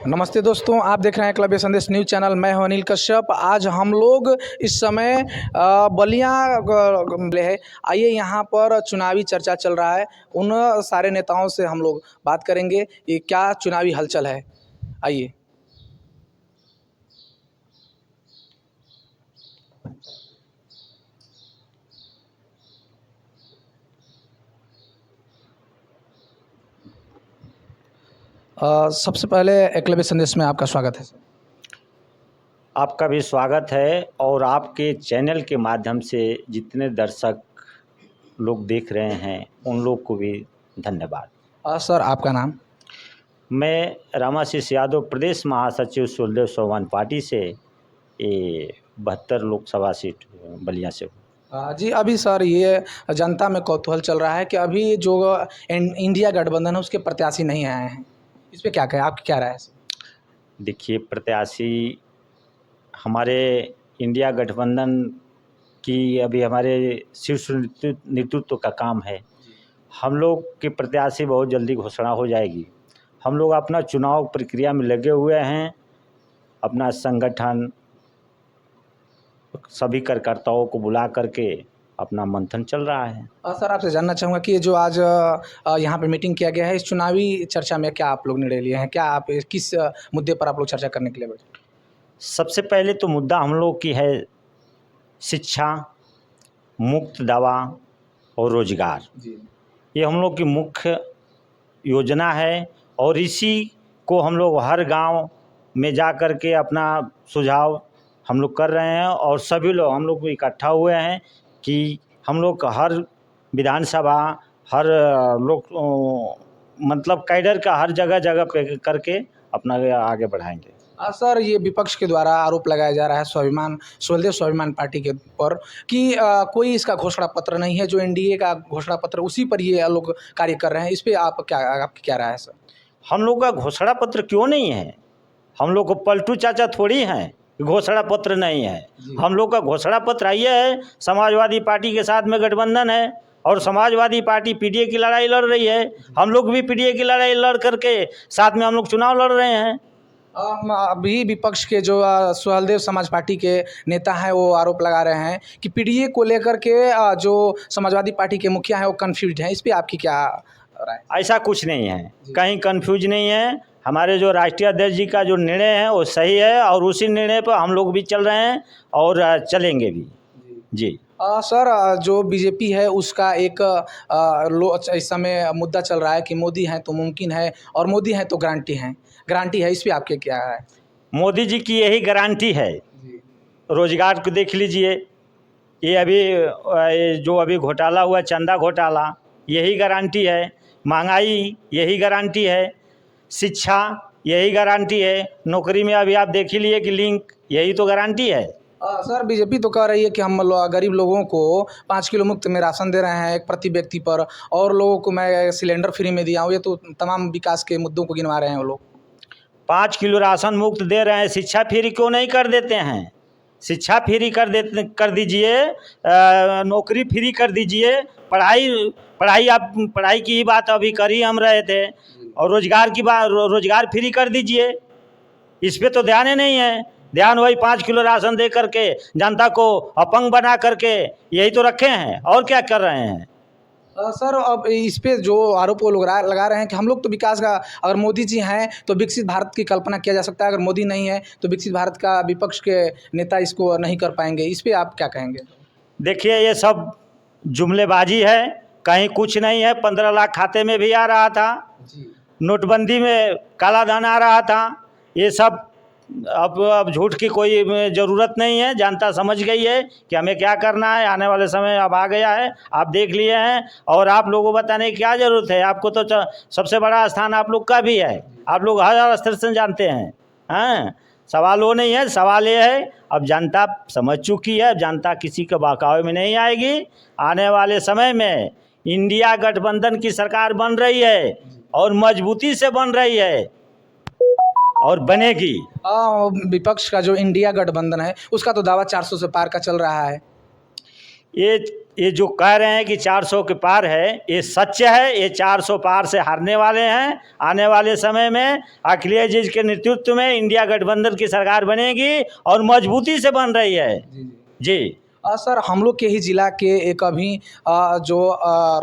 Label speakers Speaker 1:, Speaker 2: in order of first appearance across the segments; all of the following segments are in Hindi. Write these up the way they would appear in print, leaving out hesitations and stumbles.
Speaker 1: नमस्ते दोस्तों, आप देख रहे हैं एकलव्य संदेश न्यूज़ चैनल। मैं हूं अनिल कश्यप। आज हम लोग इस समय बलिया है। आइए, यहाँ पर चुनावी चर्चा चल रहा है। उन सारे नेताओं से हम लोग बात करेंगे कि क्या चुनावी हलचल है। आइए। सबसे पहले एकलव्य संदेश में आपका स्वागत है।
Speaker 2: आपका भी स्वागत है और आपके चैनल के माध्यम से जितने दर्शक लोग देख रहे हैं उन लोग को भी धन्यवाद।
Speaker 1: सर, आपका नाम?
Speaker 2: मैं रामाशीष यादव, प्रदेश महासचिव सुलदेव चौहान पार्टी से 72 लोकसभा सीट बलिया से हूँ।
Speaker 1: जी, अभी सर ये जनता में कौतूहल चल रहा है कि अभी जो इंडिया गठबंधन है उसके प्रत्याशी नहीं आए हैं। इस पर क्या कहें, आपकी क्या राय है?
Speaker 2: देखिए, प्रत्याशी हमारे इंडिया गठबंधन की अभी हमारे शीर्ष नेतृत्व का काम है। हम लोग के प्रत्याशी बहुत जल्दी घोषणा हो जाएगी। हम लोग अपना चुनाव प्रक्रिया में लगे हुए हैं। अपना संगठन सभी कार्यकर्ताओं को बुला करके अपना मंथन चल रहा है।
Speaker 1: सर, आपसे जानना चाहूँगा कि जो आज यहाँ पे मीटिंग किया गया है, इस चुनावी चर्चा में क्या आप लोग निर्णय लिए हैं? क्या आप किस मुद्दे पर आप लोग चर्चा करने के लिए बैठे?
Speaker 2: सबसे पहले तो मुद्दा हम लोग की है शिक्षा, मुफ्त दवा और रोजगार।
Speaker 1: जी।
Speaker 2: ये हम लोग की मुख्य योजना है और इसी को हम लोग हर गांव में जा कर के अपना सुझाव हम लोग कर रहे हैं और सभी लोग हम लोग इकट्ठा हुए हैं कि हम लोग हर विधानसभा, हर लोग मतलब कैडर का हर जगह जगह पे करके अपना आगे बढ़ाएंगे।
Speaker 1: सर, ये विपक्ष के द्वारा आरोप लगाया जा रहा है सुलदेव स्वाभिमान पार्टी के पर कि कोई इसका घोषणा पत्र नहीं है, जो एनडीए का घोषणा पत्र उसी पर ये लोग कार्य कर रहे हैं। इस पर आपकी क्या राय है सर?
Speaker 2: हम लोग का घोषणा पत्र क्यों नहीं है? हम लोग को पलटू चाचा थोड़ी हैं, घोषणा पत्र नहीं है। हम लोग का घोषणा पत्र ये है, समाजवादी पार्टी के साथ में गठबंधन है और समाजवादी पार्टी पीडीए की लड़ाई लड़ रही है। हम लोग भी पीडीए की लड़ाई लड़ करके साथ में हम लोग चुनाव लड़ रहे हैं।
Speaker 1: अभी विपक्ष के जो सुलदेव समाज पार्टी के नेता हैं वो आरोप लगा रहे हैं कि पीडीए को लेकर के जो समाजवादी पार्टी के मुखिया हैं वो कंफ्यूज हैं। इस पर आपकी क्या राय?
Speaker 2: ऐसा कुछ नहीं है, कहीं कंफ्यूज नहीं है। हमारे जो राष्ट्रीय अध्यक्ष जी का जो निर्णय है वो सही है और उसी निर्णय पर हम लोग भी चल रहे हैं और चलेंगे भी। जी
Speaker 1: सर, जो बीजेपी है उसका एक इस समय मुद्दा चल रहा है कि मोदी हैं तो मुमकिन है और मोदी हैं तो गारंटी है। इस पर आपके क्या है?
Speaker 2: मोदी जी की यही गारंटी है। रोजगार को देख लीजिए, ये अभी जो अभी घोटाला हुआ, चंदा घोटाला, यही गारंटी है। महंगाई यही गारंटी है। शिक्षा यही गारंटी है। नौकरी में अभी आप देख ही लिए कि लिंक, यही तो गारंटी है।
Speaker 1: सर, बीजेपी तो कह रही है कि हम गरीब लोगों को 5 किलो मुफ्त में राशन दे रहे हैं एक प्रति व्यक्ति पर, और लोगों को मैं सिलेंडर फ्री में दिया हूँ। ये तो तमाम विकास के मुद्दों को गिनवा रहे हैं वो लोग।
Speaker 2: 5 किलो राशन मुफ्त दे रहे हैं, शिक्षा फ्री क्यों नहीं कर देते हैं? शिक्षा फ्री कर दीजिए, नौकरी फ्री कर दीजिए। पढ़ाई की ही बात अभी कर ही हम रहे थे और रोजगार की बात, रोजगार फ्री कर दीजिए। इस पे तो ध्यान ही नहीं है। ध्यान वही 5 किलो राशन दे करके जनता को अपंग बना करके यही तो रखे हैं, और क्या कर रहे हैं?
Speaker 1: सर, अब इस पे जो आरोप वो लोग लगा रहे हैं कि हम लोग तो विकास का, अगर मोदी जी हैं तो विकसित भारत की कल्पना किया जा सकता है, अगर मोदी नहीं है तो विकसित भारत का विपक्ष के नेता इसको नहीं कर पाएंगे। इस पे आप क्या कहेंगे? देखिए,
Speaker 2: ये सब जुमलेबाजी है, कहीं कुछ नहीं है। 15 लाख खाते में भी आ रहा था, नोटबंदी में काला धन आ रहा था। ये सब अब झूठ की कोई ज़रूरत नहीं है। जनता समझ गई है कि हमें क्या करना है। आने वाले समय अब आ गया है, आप देख लिए हैं और आप लोगों को बताने की क्या ज़रूरत है? आपको तो सबसे बड़ा स्थान आप लोग का भी है, आप लोग हर स्तर से जानते हैं। हाँ, सवाल वो नहीं है, सवाल ये है अब जनता समझ चुकी है। जनता किसी के बहकावे में नहीं आएगी। आने वाले समय में इंडिया गठबंधन की सरकार बन रही है और मजबूती से बन रही है और बनेगी। विपक्ष का जो इंडिया गठबंधन है उसका तो दावा 400 से पार का चल रहा है। ये ये जो कह रहे हैं कि 400 के पार है, ये सच है। ये 400 पार से हारने वाले हैं। आने वाले समय में अखिलेश जी के नेतृत्व में इंडिया गठबंधन की सरकार बनेगी और मजबूती से बन रही है। जी
Speaker 1: सर, हम लोग के ही ज़िला के एक अभी जो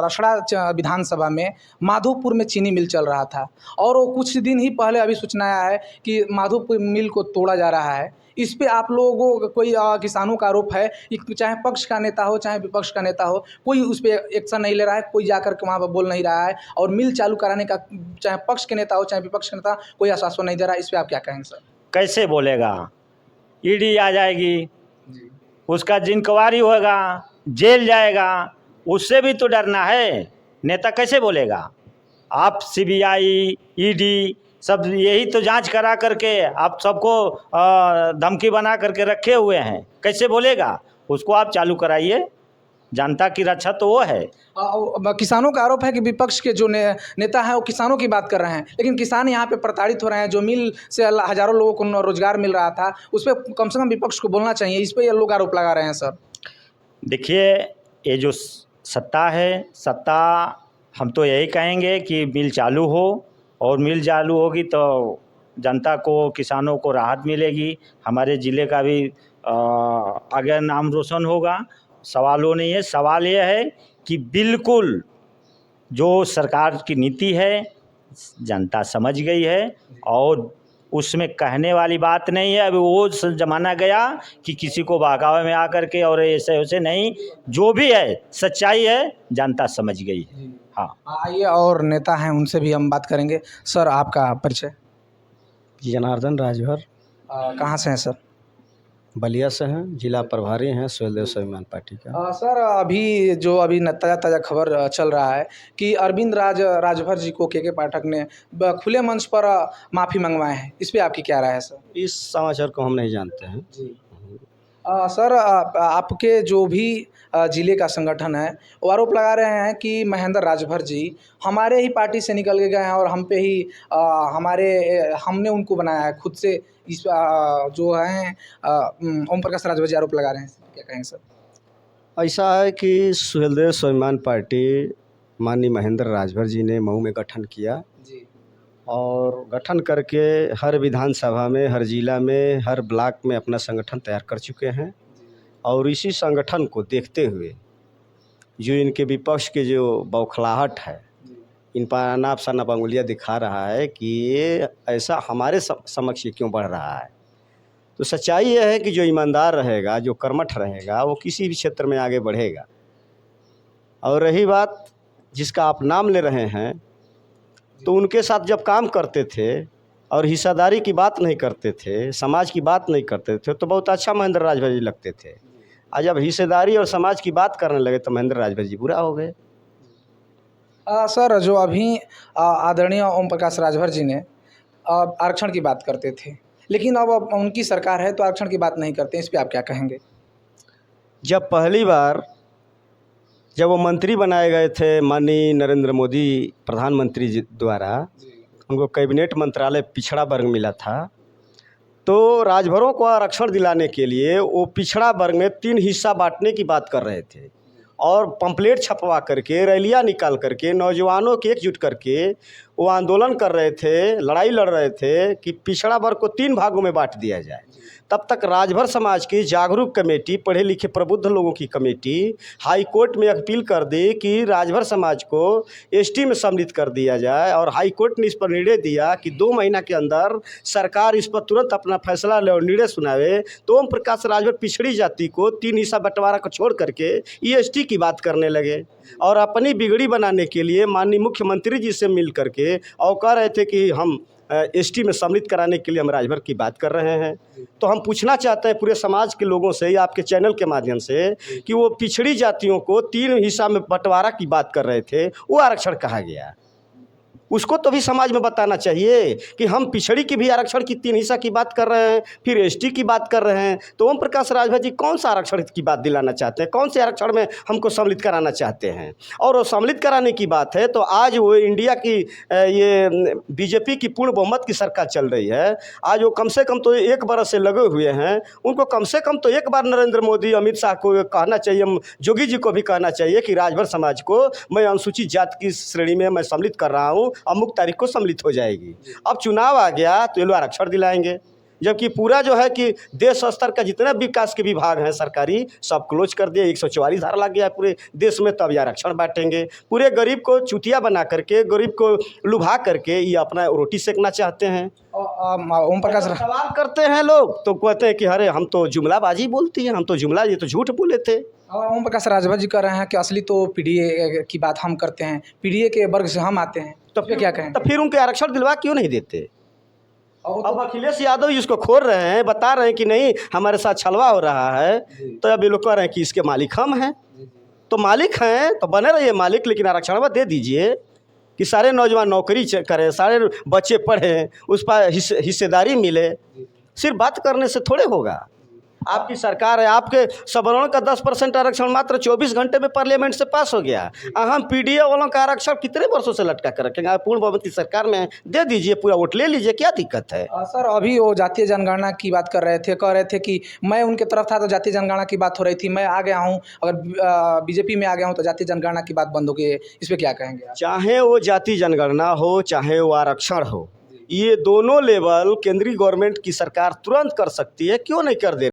Speaker 1: रसड़ा विधानसभा में माधोपुर में चीनी मिल चल रहा था और वो कुछ दिन ही पहले अभी सूचना आया है कि माधोपुर मिल को तोड़ा जा रहा है। इस पे आप लोगों को कोई किसानों का आरोप है कि चाहे पक्ष का नेता हो चाहे विपक्ष का नेता हो, कोई उस पर एक्शन नहीं ले रहा है, कोई जाकर के वहाँ पर बोल नहीं रहा है और मिल चालू कराने का चाहे पक्ष के नेता हो चाहे विपक्ष के नेता कोई आश्वासन नहीं दे रहा है। इस पर आप क्या कहेंगे सर?
Speaker 2: कैसे बोलेगा? ईडी आ जाएगी, उसका जिनक्वारी होगा, जेल जाएगा, उससे भी तो डरना है। नेता कैसे बोलेगा? आप सीबीआई ईडी सब यही तो जांच करा करके आप सबको धमकी बना करके रखे हुए हैं। कैसे बोलेगा? उसको आप चालू कराइए। जनता की रक्षा तो वो है।
Speaker 1: किसानों का आरोप है कि विपक्ष के जो नेता हैं वो किसानों की बात कर रहे हैं, लेकिन किसान यहाँ पे प्रताड़ित हो रहे हैं। जो मिल से हजारों लोगों को रोजगार मिल रहा था, उस पर कम से कम विपक्ष को बोलना चाहिए। इस पर ये लोग आरोप लगा रहे हैं सर।
Speaker 2: देखिए, ये जो सत्ता है, सत्ता हम तो यही कहेंगे कि मिल चालू हो, और मिल चालू होगी तो जनता को, किसानों को राहत मिलेगी। हमारे ज़िले का भी आगे नाम रोशन होगा। सवाल वो नहीं है। सवाल ये है कि बिल्कुल जो सरकार की नीति है जनता समझ गई है और उसमें कहने वाली बात नहीं है। अभी वो ज़माना गया कि किसी को बहकावे में आकर के और ऐसे वैसे नहीं। जो भी है सच्चाई है, जनता समझ गई है। हाँ,
Speaker 1: आइए और नेता हैं उनसे भी हम बात करेंगे। सर, आपका परिचय?
Speaker 3: जनार्दन राजभर,
Speaker 1: कहाँ से हैं सर?
Speaker 3: बलिया से हैं, जिला प्रभारी हैं सुहेलदेव स्वाभिमान पार्टी का।
Speaker 1: सर, अभी ताज़ा खबर चल रहा है कि अरविंद राजभर जी को के पाठक ने खुले मंच पर माफ़ी मंगवाए हैं। इस पे आपकी क्या राय है सर?
Speaker 3: इस समाचार को हम नहीं जानते हैं
Speaker 1: जी। सर, आपके जो भी ज़िले का संगठन है वो आरोप लगा रहे हैं कि महेंद्र राजभर जी हमारे ही पार्टी से निकल के गए हैं और हम पे ही हमने उनको बनाया है खुद से। इस जो हैं ओम प्रकाश राजभर जी आरोप लगा रहे हैं। क्या कहेंगे सर?
Speaker 3: ऐसा है कि सुहेलदेव स्वाभिमान पार्टी माननीय महेंद्र राजभर जी ने मऊ में गठन किया
Speaker 1: जी।
Speaker 3: और गठन करके हर विधानसभा में, हर जिला में, हर ब्लॉक में अपना संगठन तैयार कर चुके हैं। और इसी संगठन को देखते हुए जो इनके विपक्ष के जो बौखलाहट है, इन पर अनाप शनाप अंगुलियाँ दिखा रहा है कि ये ऐसा हमारे समक्ष क्यों बढ़ रहा है। तो सच्चाई यह है कि जो ईमानदार रहेगा, जो कर्मठ रहेगा, वो किसी भी क्षेत्र में आगे बढ़ेगा। और रही बात जिसका आप नाम ले रहे हैं, तो उनके साथ जब काम करते थे और हिस्सेदारी की बात नहीं करते थे, समाज की बात नहीं करते थे, तो बहुत अच्छा महेंद्र राजभर जी लगते थे। आज जब हिस्सेदारी और समाज की बात करने लगे तो महेंद्र राजभर जी बुरा हो गए।
Speaker 1: सर, जो अभी आदरणीय ओम प्रकाश राजभर जी ने आरक्षण की बात करते थे, लेकिन अब उनकी सरकार है तो आरक्षण की बात नहीं करते। इस पे आप क्या कहेंगे?
Speaker 3: जब पहली बार जब वो मंत्री बनाए गए थे माननीय नरेंद्र मोदी प्रधानमंत्री जी द्वारा, उनको कैबिनेट मंत्रालय पिछड़ा वर्ग मिला था, तो राजभरों को आरक्षण दिलाने के लिए वो पिछड़ा वर्ग में 3 हिस्सा बांटने की बात कर रहे थे और पंपलेट छपवा करके, रैलियां निकाल करके, नौजवानों के एकजुट करके वो आंदोलन कर रहे थे, लड़ाई लड़ रहे थे कि पिछड़ा वर्ग को 3 भागों में बांट दिया जाए। तब तक राजभर समाज की जागरूक कमेटी, पढ़े लिखे प्रबुद्ध लोगों की कमेटी हाई कोर्ट में अपील कर दी कि राजभर समाज को एसटी में सम्मिलित कर दिया जाए। और हाई कोर्ट ने इस पर निर्णय दिया कि 2 महीना के अंदर सरकार इस पर तुरंत अपना फैसला ले और निर्णय सुनावे। तो ओम प्रकाश राजभर पिछड़ी जाति को 3 हिस्सा बंटवारा को छोड़ करके ईएसटी की बात करने लगे और अपनी बिगड़ी बनाने के लिए माननीय मुख्यमंत्री जी से मिल करके और कह रहे थे कि हम एसटी में सम्मिलित कराने के लिए हम राजभर की बात कर रहे हैं। तो हम पूछना चाहते हैं पूरे समाज के लोगों से या आपके चैनल के माध्यम से कि वो पिछड़ी जातियों को 3 हिस्सा में बंटवारा की बात कर रहे थे, वो आरक्षण कहाँ गया? उसको तो भी समाज में बताना चाहिए कि हम पिछड़ी की भी आरक्षण की 3 हिस्सा की बात कर रहे हैं, फिर एसटी की बात कर रहे हैं। तो ओम प्रकाश राजभर जी कौन सा आरक्षण की बात दिलाना चाहते हैं, कौन से आरक्षण में हमको सम्मिलित कराना चाहते हैं? और वो सम्मिलित कराने की बात है तो आज वो इंडिया की ये बीजेपी की पूर्ण बहुमत की सरकार चल रही है। आज वो कम से कम तो 1 बरस से लगे हुए हैं, उनको कम से कम तो एक बार नरेंद्र मोदी, अमित शाह को कहना चाहिए, जोगी जी को भी कहना चाहिए कि राजभर समाज को मैं अनुसूचित जाति की श्रेणी में मैं सम्मिलित कर रहा हूँ, अमुक तारीख को सम्मिलित हो जाएगी। अब चुनाव आ गया तो ये लोग आरक्षण दिलाएंगे, जबकि पूरा जो है कि देश स्तर का जितने विकास के विभाग हैं सरकारी सब क्लोज कर दिए। 144 धारा लग गया है पूरे देश में, तब ये आरक्षण बांटेंगे। पूरे गरीब को चुतिया बना करके, गरीब को लुभा करके ये अपना रोटी सेकना चाहते हैं।
Speaker 1: ओम प्रकाश
Speaker 3: सवाल करते हैं लोग तो कहते हैं कि अरे हम तो जुमलाबाजी बोलती है, हम तो जुमला, ये तो झूठ बोले थे।
Speaker 1: ओम प्रकाश राजभर जी कह रहे हैं कि असली तो पीडीए की बात हम करते हैं, पीडीए के वर्ग से हम आते हैं, तो फिर क्या कहें?
Speaker 3: तो फिर उनके आरक्षण दिलवा क्यों नहीं देते? अब अखिलेश यादव जिसको खोल रहे हैं, बता रहे हैं कि नहीं हमारे साथ छलवा हो रहा है, तो अब ये लोग कह रहे हैं कि इसके मालिक हम हैं। तो मालिक हैं तो बने रहिए मालिक, लेकिन आरक्षण दे दीजिए कि सारे नौजवान नौकरी करें, सारे बच्चे पढ़ें, उस पर हिस्सेदारी मिले। सिर्फ बात करने से थोड़े होगा। आपकी सरकार है, आपके सवर्णों का 10% आरक्षण मात्र 24 घंटे में पार्लियामेंट से पास हो गया। हम पीडीए वालों का आरक्षण कितने वर्षों से लटका कर रखेंगे? आप पूर्ण बहुमत की सरकार में दे दीजिए, पूरा वोट ले लीजिए, क्या दिक्कत है?
Speaker 1: सर अभी वो जातीय जनगणना की बात कर रहे थे, कह रहे थे कि मैं उनके तरफ था तो जातीय जनगणना की बात हो रही थी, मैं आ गया हूँ, अगर बीजेपी में आ गया हूँ तो जातीय जनगणना की बात बंद हो गई है। इस पर क्या कहेंगे आप?
Speaker 3: चाहे वो जाति जनगणना हो, चाहे वो आरक्षण हो, ये दोनों लेवल केंद्रीय गवर्नमेंट की सरकार तुरंत कर सकती है, क्यों नहीं कर दे